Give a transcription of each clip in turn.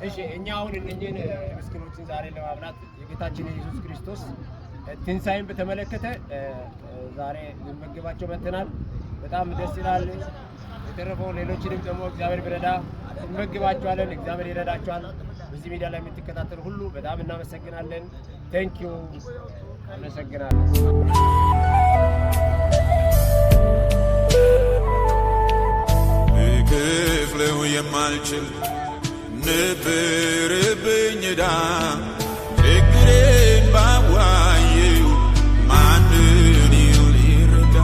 እሺ እኛ አሁን እነኚህን ምስኪኖችን ዛሬ ለማብላት የጌታችን ኢየሱስ ክርስቶስ ትንሣኤን በተመለከተ ዛሬ ልንመግባቸው መጥተናል። በጣም ደስ ይላል። የተረፈው ሌሎችንም ደግሞ እግዚአብሔር ቢረዳ እንመግባቸዋለን። እግዚአብሔር ይረዳቸዋል። በዚህ ሚዲያ ላይ የምትከታተሉ ሁሉ በጣም እናመሰግናለን። ቴንኪዩ። እናመሰግናለን። ክፍለው የማልችል ነበረብኝ ዕዳ ችግሬን ባዋየው ማንን ሊረዳ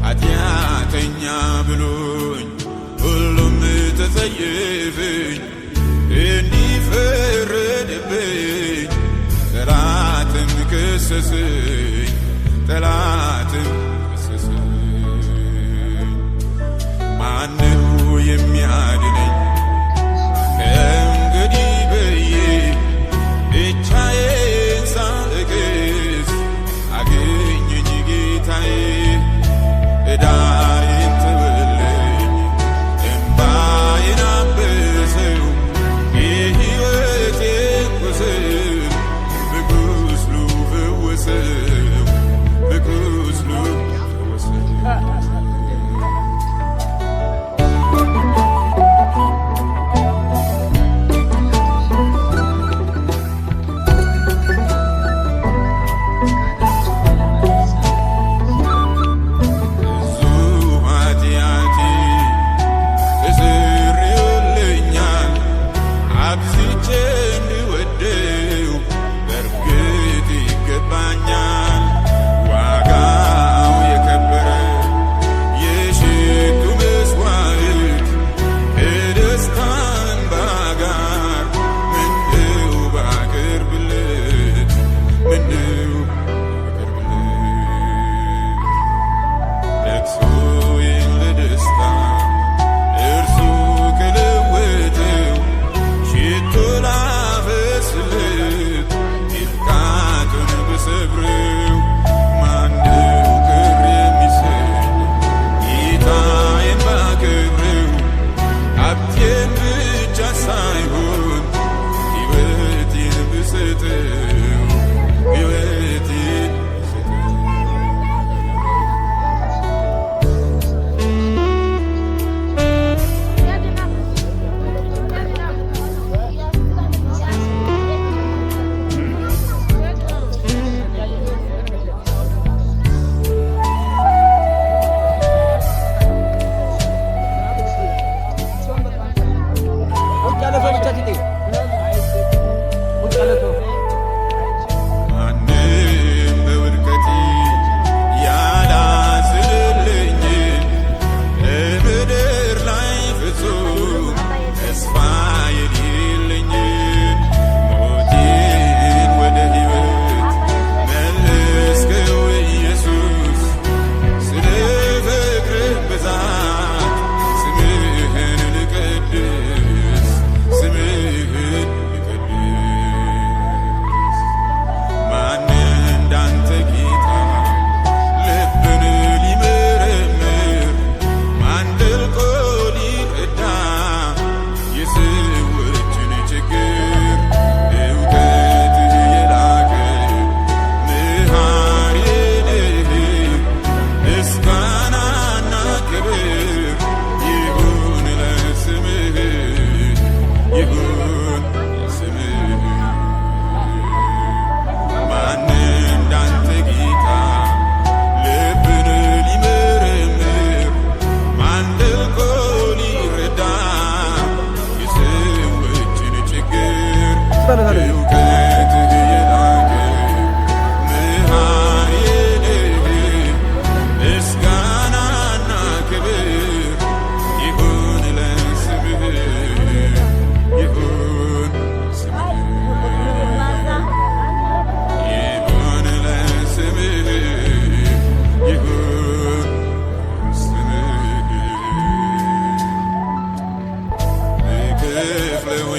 ኃጢአተኛ ብሎኝ ሁሉም ተጸየፈኝ እንዲፈረድብኝ ጠላትም ከሰሰኝ ጠላትም ከሰሰኝ ማነው የሚያድነኝ ከእንግዲህ ብዬ ብቻዬን ሳለቅስ አገኘኝ ጌታዬ ዕዳዬን ተወልኝ እንባዬን አበሰው የሕይወቴን ቁስል በቁስሉ ፈወሰው በቁስሉ ፈወሰው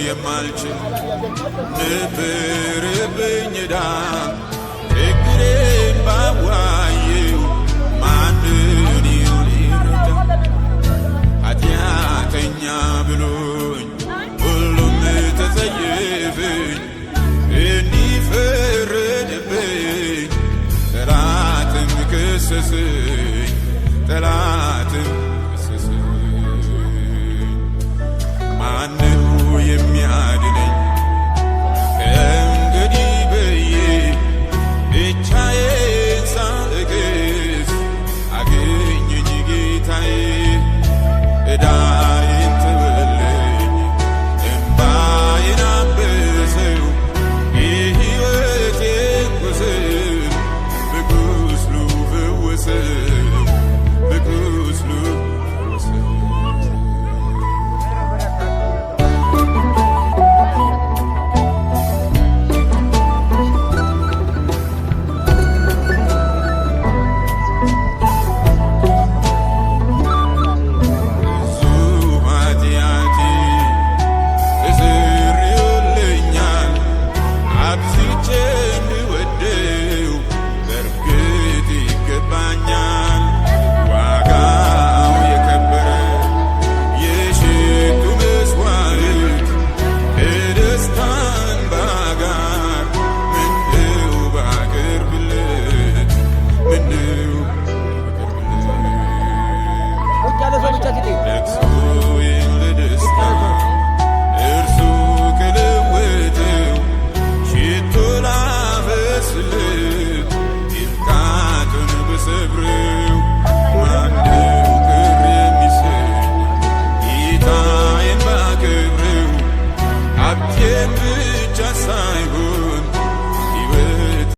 የማልችል ነበረብኝ ዕዳ ችግሬን ባዋየው ማንን ሊረዳ ኃጢአተኛ ብሎኝ ገሰሰኝ ጠላትም